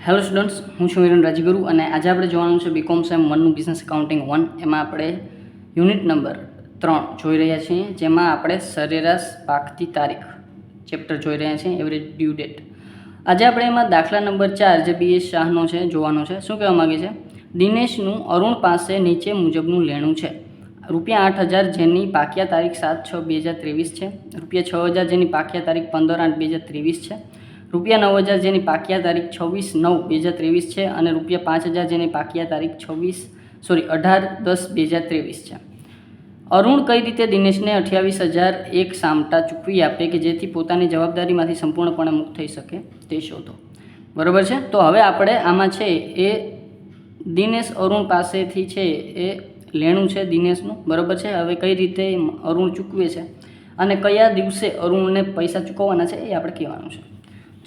Hello students, હું છું હિરણ રાજગુરુ અને આજે આપણે જોવાનું છે બીકોમ સેમ 1નું બિઝનેસ એકાઉન્ટિંગ 1. એમાં આપણે યુનિટ નંબર 3 જોઈ રહ્યા છીએ, જેમાં આપણે સરેરાશ પાકતી તારીખ ચેપ્ટર જોઈ રહ્યા છીએ, એવરેજ ડ્યુ ડેટ. આજે આપણે એમાં દાખલા નંબર 4 જે BS શાહનો છે જોવાનો છે. શું કહેવા માગે છે? દિનેશનું અરુણ પાસે નીચે મુજબનું લેણું છે. ₹8,000 જેની પાક્યા તારીખ 7/6/2023 છે, ₹6,000 જેની પાક્યા તારીખ 15/8/2023 છે, ₹9,000 જેની પાક્યા તારીખ 26/9/2023 છે અને ₹5,000 જેની પાક્યા તારીખ 18/10/2023 છે. અરુણ કઈ રીતે દિનેશને 28,001 સામટા ચૂકવી આપે કે જેથી પોતાની જવાબદારીમાંથી સંપૂર્ણપણે મુક્ત થઈ શકે તે શોધો. બરાબર છે. તો હવે આપણે આમાં છે એ દિનેશ અરુણ પાસેથી છે એ લેણું છે દિનેશનું, બરાબર છે. હવે કઈ રીતે અરુણ ચૂકવે છે અને કયા દિવસે અરુણને પૈસા ચૂકવવાના છે એ આપણે કહેવાનું છે.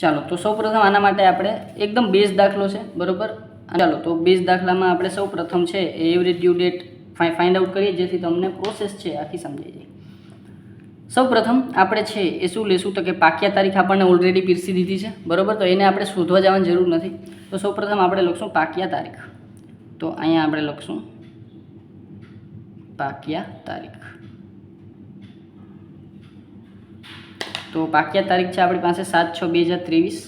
ચાલો, તો સૌપ્રથમ આના માટે આપણે એકદમ બેઝ દાખલો છે, બરાબર. ચાલો, તો બેઝ દાખલામાં આપણે સૌપ્રથમ છે એ average due date find out કરીએ જેથી તમને પ્રોસેસ છે આખી સમજાઈ જાય. સૌપ્રથમ આપણે છે એ શું લેશું તો કે પાક્યા તારીખ આપણને ઓલરેડી પીરસી દીધી છે, બરાબર. તો એને આપણે શોધવા જવાની જરૂર નથી. તો સૌપ્રથમ આપણે લખશું પાક્યા તારીખ. તો અહીંયા આપણે લખશું પાક્યા તારીખ. તો પાક્યા તારીખ છે આપણી પાસે 7/6/2023,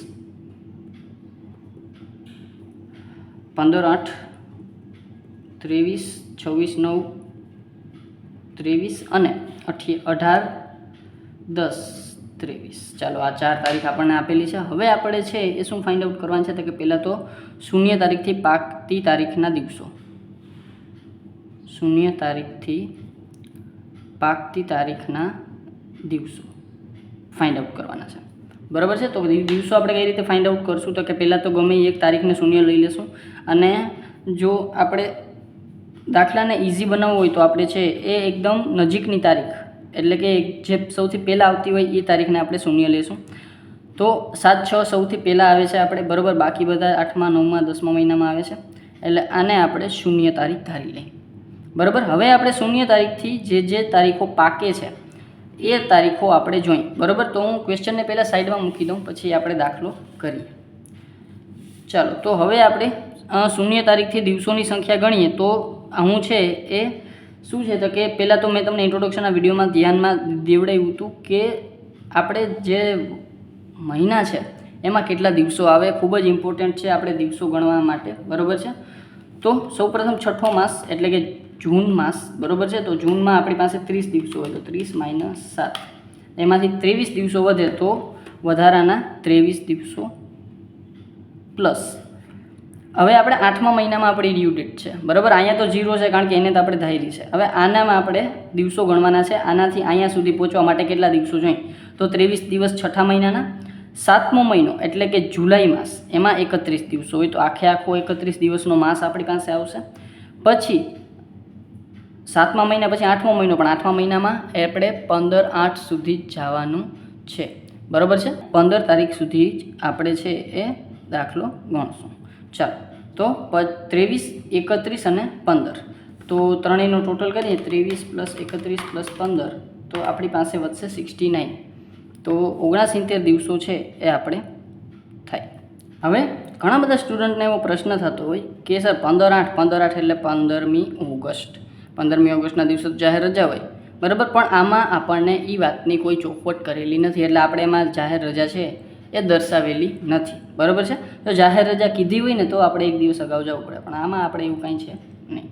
15/8/23, 26/9/23 અને 18/10/23. ચાલો, આ 4 તારીખ આપણને આપેલી છે. હવે આપણે છે એ શું ફાઇન્ડ આઉટ કરવાનું છે તો કે પહેલાં તો 0 તારીખથી પાકતી તારીખના દિવસો, 0 તારીખથી પાકતી તારીખના દિવસો ફાઇન્ડ આઉટ કરવાના છે, બરાબર છે. તો દિવસો આપણે કઈ રીતે ફાઇન્ડ આઉટ કરશું તો કે પહેલાં તો ગમે એક તારીખને 0 લઈ લેશું અને જો આપણે દાખલાને ઇઝી બનાવવું હોય તો આપણે છે એ એકદમ નજીકની તારીખ એટલે કે જે સૌથી પહેલાં આવતી હોય એ તારીખને આપણે 0 લેશું. તો 7/6 સૌથી પહેલાં આવે છે આપણે, બરાબર. બાકી બધા 8મા 9મા 10મા મહિનામાં આવે છે, એટલે આને આપણે 0 તારીખ ધારી લઈએ, બરાબર. હવે આપણે 0 તારીખથી જે તારીખો પાકે છે એ તારીખો આપણે જોઈ, બરાબર. તો હું ક્વેશ્ચનને પહેલાં સાઈડમાં મૂકી દઉં, પછી આપણે દાખલો કરીએ. ચાલો, તો હવે આપણે 0 તારીખથી દિવસોની સંખ્યા ગણીએ તો હું છે એ શું છે તો કે પહેલાં તો મેં તમને ઇન્ટ્રોડક્શનના વિડીયોમાં ધ્યાનમાં દેવડાવ્યું હતું કે આપણે જે મહિના છે એમાં કેટલા દિવસો આવે, ખૂબ જ ઇમ્પોર્ટન્ટ છે આપણે દિવસો ગણવા માટે, બરાબર છે. તો સૌપ્રથમ છઠ્ઠો માસ એટલે કે જૂન માસ, બરાબર છે. તો જૂનમાં આપણી પાસે 30 દિવસો હોય તો 30 - 7, એમાંથી 23 દિવસો વધે તો વધારાના 23 દિવસો પ્લસ. હવે આપણે 8મા મહિનામાં આપણી ડ્યુ ડેટ છે, બરાબર. અહીંયા તો 0 છે કારણ કે એને તો આપણે ધારી છે. હવે આનામાં આપણે દિવસો ગણવાના છે. આનાથી અહીંયા સુધી પહોંચવા માટે કેટલા દિવસો જોઈએ તો 23 દિવસ છઠ્ઠા મહિનાના. 7મો મહિનો એટલે કે જુલાઈ માસ, એમાં 31 દિવસો હોય તો આખો 31 દિવસનો માસ આપણી પાસે આવશે. પછી 7મા મહિના પછી 8મો મહિનો, પણ 8મા મહિનામાં આપણે 15/8 સુધી જ જવાનું છે, બરાબર છે. 15 તારીખ સુધી જ આપણે છે એ દાખલો ગણશું. ચાલો, તો 23, 31 અને 15, તો ત્રણેયનું ટોટલ કરીએ 23 + 31 + 15, તો આપણી પાસે વધશે 69. તો 69 દિવસો છે એ આપણે થાય. હવે ઘણા બધા સ્ટુડન્ટને એવો પ્રશ્ન થતો હોય કે સર 15/8 એટલે 15મી ઓગસ્ટ, 15મી ઓગસ્ટના દિવસે જાહેર રજા હોય, બરાબર. પણ આમાં આપણને એ વાતની કોઈ ચોખવટ કરેલી નથી, એટલે આપણે એમાં જાહેર રજા છે એ દર્શાવેલી નથી, બરાબર છે. તો જાહેર રજા કીધી હોય ને તો આપણે એક દિવસ અગાઉ જવું પડે, પણ આમાં આપણે એવું કાંઈ છે નહીં.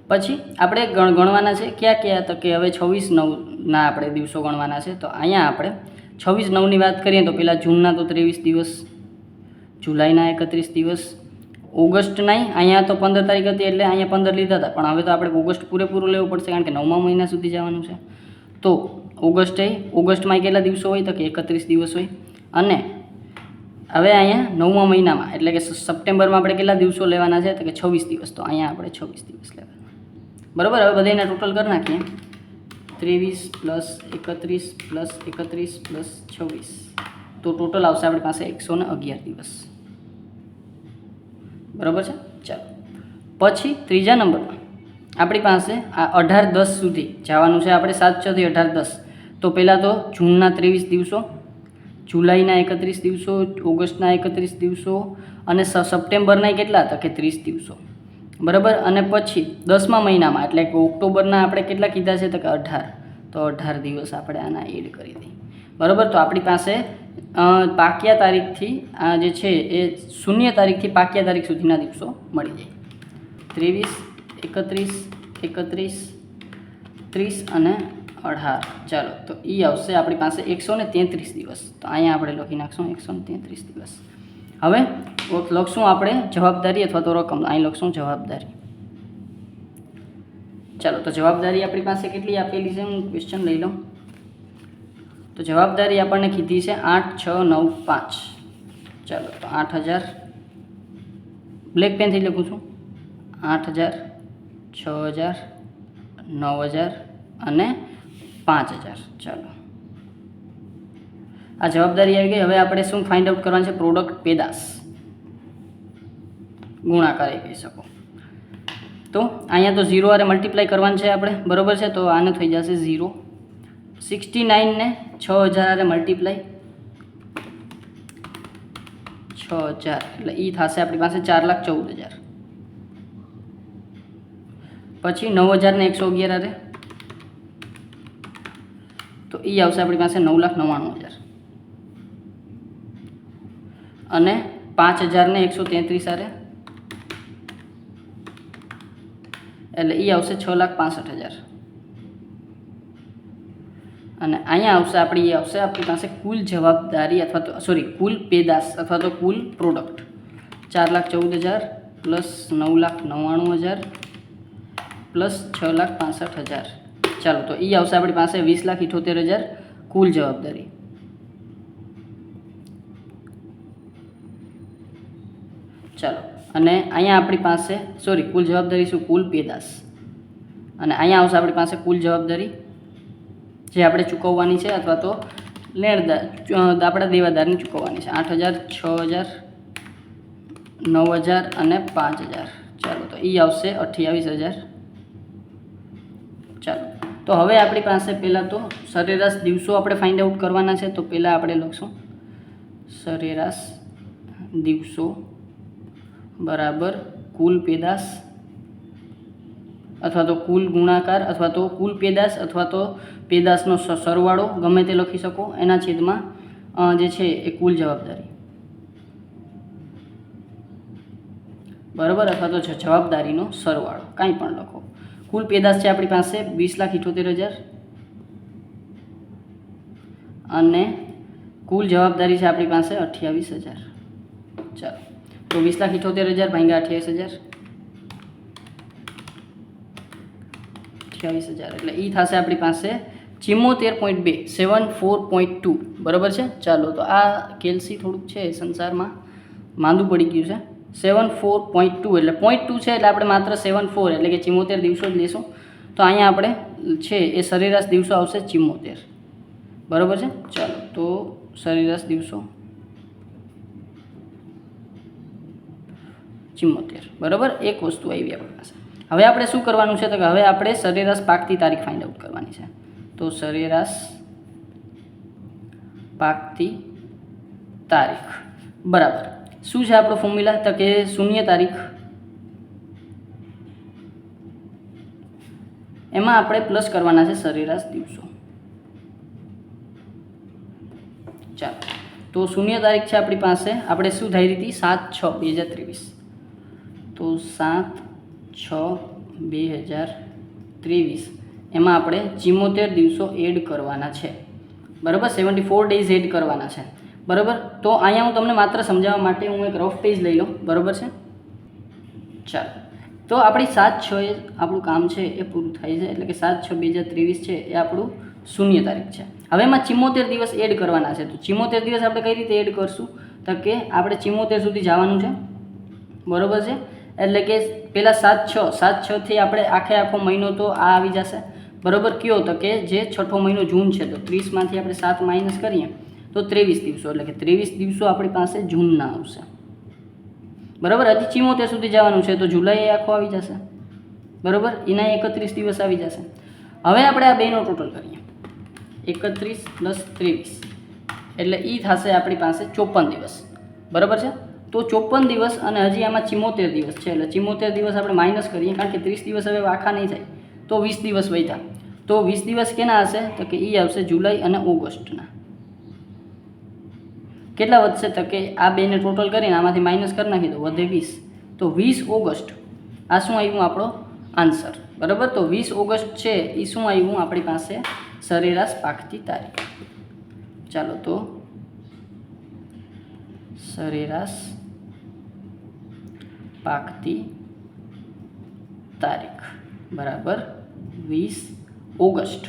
પછી આપણે ગણવાના છે ક્યાં તો કે હવે 26/9ના આપણે દિવસો ગણવાના છે. તો અહીંયા આપણે 26/9ની વાત કરીએ તો પહેલાં જૂનના તો 23 દિવસ, જુલાઈના 31 દિવસ, ઓગસ્ટના અહીંયા તો 15 તારીખ હતી એટલે અહીંયા 15 લીધા હતા, પણ હવે તો આપણે ઓગસ્ટ પૂરેપૂરું લેવું પડશે કારણ કે 9મા મહિના સુધી જવાનું છે. તો ઓગસ્ટમાં કેટલા દિવસો હોય તો કે 31 દિવસ હોય. અને હવે અહીંયા 9મા મહિનામાં એટલે કે સપ્ટેમ્બરમાં આપણે કેટલા દિવસો લેવાના છે તો કે 26 દિવસ, તો અહીંયા આપણે 26 દિવસ લેવાના, બરાબર. હવે બધાના ટોટલ કરી નાખીએ, 23 + 31 + 31 + 26, તો ટોટલ આવશે આપણી પાસે 111 દિવસ, બરાબર છે. ચાલો, પછી ત્રીજા નંબરમાં આપણી પાસે આ 18/10 સુધી જવાનું છે આપણે, 7/6 થી 18/10. તો પહેલાં તો જૂનના 23 દિવસો, જુલાઈના 31 દિવસો, ઓગસ્ટના 31 દિવસો અને સપ્ટેમ્બરના કેટલા હતા કે 30 દિવસો, બરાબર. અને પછી 10મા મહિનામાં એટલે કે ઓક્ટોબરના આપણે કેટલા કીધા છે તો કે 18, તો 18 દિવસ આપણે આના એડ કરી દઈએ, બરાબર. તો આપણી પાસે પાક્યા તારીખથી આ જે છે એ શૂન્ય તારીખથી પાક્યા તારીખ સુધીના દિવસો મળી જાય. 23, 31, 30 અને 18. ચાલો તો એ આવશે આપણી પાસે 133 દિવસ. તો અહીંયા આપણે લખી નાખશું 133 દિવસ. હવે લખશું આપણે જવાબદારી અથવા તો રકમ. અહીં લખશું જવાબદારી. ચાલો તો જવાબદારી આપણી પાસે કેટલી આપેલી છે, હું ક્વેશ્ચન લઈ લઉં. તો જવાબદારી આપણને કીધી છે 8695. ચાલો તો 8000, બ્લેક પેનથી લખું છું, 8000, 6000, 9000 અને 5000. ચાલો આ જવાબદારી આવી ગઈ. હવે આપણે શું ફાઇન્ડ આઉટ કરવાનું છે, પ્રોડક્ટ પેદાશ ગુણાકાર કહી શકો. તો અહીંયા તો 0 આરે મલ્ટીપ્લાય કરવાનું છે આપણે, બરાબર છે. તો આને થઈ જશે 0. 69 ને 6000 આરે મલ્ટીપ્લાય 6000 એટલે એ થશે આપણી પાસે 4,14,000. પછી 9000 ને 111 આરે તો એ આવશે આપણી પાસે 9,99,000. અને 5000 ને 133 આરે એટલે એ આવશે 6,65,000. અને અહીંયા આવશે આપણી પાસે કુલ જવાબદારી અથવા તો કુલ પેદાશ અથવા તો કુલ પ્રોડક્ટ 4,14,000 પ્લસ 9,99,000 પ્લસ 6,65,000. ચાલો તો એ આવશે આપણી પાસે 20,78,000 કુલ જવાબદારી. ચાલો અને અહીંયા આપણી પાસે કુલ જવાબદારી શું, કુલ પેદાશ. અને અહીંયા આવશે આપણી પાસે કુલ જવાબદારી જે આપણે ચૂકવવાની છે અથવા તો લેણદાર આપણા દેવાદારની ચૂકવવાની છે. 8,000, 6,000, 9,000 અને 5,000. ચાલો તો એ આવશે 28,000. ચાલો તો હવે આપણી પાસે પહેલાં તો સરેરાશ દિવસો આપણે ફાઇન્ડ આઉટ કરવાના છે. તો પહેલાં આપણે લખશું સરેરાશ દિવસો બરાબર કુલ પેદાશ અથવા તો કુલ ગુણાકાર અથવા તો કુલ પેદાશ અથવા તો પેદાશનો સરવાળો ગમે તે લખી શકો, એના છેદમાં જે છે એ કુલ જવાબદારી, બરાબર. અથવા તો જવાબદારીનો સરવાળો કાંઈ પણ લખો. કુલ પેદાશ છે આપણી પાસે 20,78,000 અને કુલ જવાબદારી છે આપણી પાસે 28,000. ચાલો તો 20,78,000 ભાગ્યા 28,000 એટલે એ થશે આપણી પાસે 74.2 74.2, બરાબર છે. ચાલો તો આ કેલ્સી થોડુંક છે સંસારમાં માંદું પડી ગયું છે. 74.2 એટલે 0.2 છે એટલે આપણે માત્ર 74 એટલે કે 74 દિવસો જ લેશું. તો અહીંયા આપણે છે એ સરેરાશ દિવસો આવશે 74, બરાબર છે. ચાલો તો સરેરાશ દિવસો 74, બરાબર. એક વસ્તુ આવી આપણી પાસે. હવે આપણે શું કરવાનું છે તો કે હવે આપણે સરેરાશ પાકતી તારીખ ફાઇન્ડ આઉટ કરવાની છે. તો સરેરાશ પાકતી તારીખ બરાબર શું છે આપણો ફોર્મ્યુલા તો કે શૂન્ય તારીખ, એમાં આપણે પ્લસ કરવાના છે સરેરાશ દિવસો. ચાલો તો શૂન્ય તારીખ છે આપણી પાસે, આપણે શું થઈ રહી હતી 7/6/2023. તો 7/6/2023 એમાં આપણે 74 દિવસો એડ કરવાના છે, બરાબર. 74 ડેઝ એડ કરવાના છે, બરાબર. તો અહીંયા હું તમને માત્ર સમજાવવા માટે હું એક રફ પેજ લઈ લઉં, બરાબર છે. ચાલો તો આપણી 7/6 આપણું કામ છે એ પૂરું થાય છે, એટલે કે 7/6/2023 છે એ આપણું શૂન્ય તારીખ છે. હવે એમાં 74 દિવસ એડ કરવાના છે. તો 74 દિવસ આપણે કઈ રીતે એડ કરશું તો કે આપણે 74 સુધી જવાનું છે, બરાબર છે. એટલે કે પહેલાં 7/6 થી આપણે આખો મહિનો તો આ આવી જશે, બરાબર. કયો તો કે જે છઠ્ઠો મહિનો જૂન છે તો 30માંથી આપણે 7 માઇનસ કરીએ તો 23 દિવસો, એટલે કે 23 દિવસો આપણી પાસે જૂનના આવશે, બરાબર. હજી 74 સુધી જવાનું છે તો જુલાઈ આખો આવી જશે, બરાબર. એના 31 દિવસ આવી જશે. હવે આપણે આ બેનો ટોટલ કરીએ, 31 + 23 એટલે એ થશે આપણી પાસે 54 દિવસ, બરાબર છે. તો 54 દિવસ અને હજી આમાં 74 દિવસ છે, એટલે 74 દિવસ આપણે માઇનસ કરીએ, કારણ કે 30 દિવસ હવે આખા નહીં થાય, તો 20 દિવસ વધ્યા. તો 20 દિવસ કેના હશે? તો કે એ આવશે જુલાઈ અને ઓગસ્ટના. કેટલા વધશે? તો કે આ બેને ટોટલ કરીને આમાંથી માઇનસ કરી નાખી દો, વધે 20. તો 20 ઓગસ્ટ આ શું આવ્યું આપણો આન્સર, બરાબર. તો 20 ઓગસ્ટ છે એ શું આવ્યું આપણી પાસે? સરેરાશ પાકતી તારીખ. ચાલો તો સરેરાશ પાકતી તારીખ બરાબર 20 ઓગસ્ટ.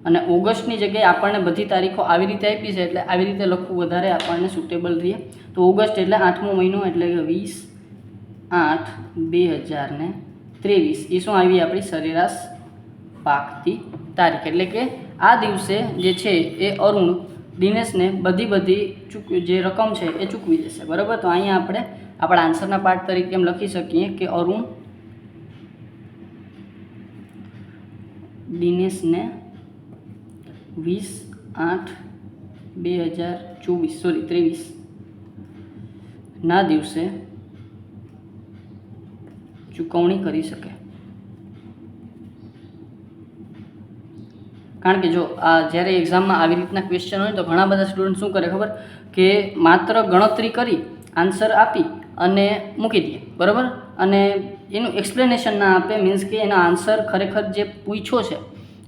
અને ઓગસ્ટની જગ્યાએ આપણને બધી તારીખો આવી રીતે આપી છે, એટલે આવી રીતે લખવું વધારે આપણને સુટેબલ રહે. તો ઓગસ્ટ એટલે 8મો મહિનો, એટલે કે 20/8/2023 એ શું આવી આપણી સરેરાશ પાકતી તારીખ. એટલે કે આ દિવસે જે છે એ અરુણ દિનેશને બધી જે રકમ છે એ ચૂકવી દેશે, બરાબર. તો અહીંયા આપણે આપણા આન્સરના પાર્ટ તરીકે એમ લખી શકીએ કે અરુણ દિનેશને 20/8/2023 ના દિવસે ચૂકવણી કરી શકે. કારણ કે જો આ જ્યારે એક્ઝામમાં આવી રીતના ક્વેશ્ચન હોય તો ઘણા બધા સ્ટુડન્ટ શું કરે ખબર? કે માત્ર ગણતરી કરી આન્સર આપી અને મૂકી દે, બરાબર. અને એનું એક્સપ્લેનેશન ના આપે, મીન્સ કે એનો આન્સર ખરેખર જે પૂછ્યો છે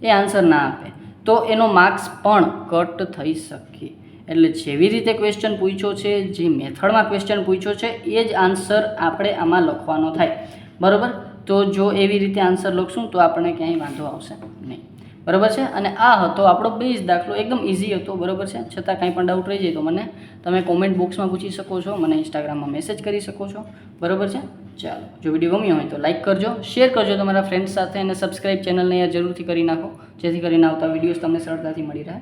એ આન્સર ના આપે, તો એનો માર્ક્સ પણ કટ થઈ શકે. એટલે જેવી રીતે ક્વેશ્ચન પૂછ્યો છે, જે મેથડમાં ક્વેશ્ચન પૂછ્યો છે એ જ આન્સર આપણે આમાં લખવાનો થાય, બરાબર. તો જો એવી રીતે આન્સર લખશું તો આપણને ક્યાંય વાંધો આવશે નહીં, બરાબર છે. અને આ હતો આપણો બેઝ દાખલો, એકદમ ઇઝી હતો, બરાબર છે. છતાં કાંઈ પણ ડાઉટ રહી જાય તો મને તમે કોમેન્ટ બોક્સમાં પૂછી શકો છો, મને ઇન્સ્ટાગ્રામમાં મેસેજ કરી શકો છો, બરાબર છે. ચાલો, જો વિડીયો ગમ્યો હોય તો લાઇક કરજો, શેર કરજો તમારા ફ્રેન્ડ્સ સાથે, અને સબસ્ક્રાઇબ ચેનલને યાર જરૂરથી કરી નાખો, જેથી કરીને આવતા વિડીયોઝ તમને સરળતાથી મળી રહે.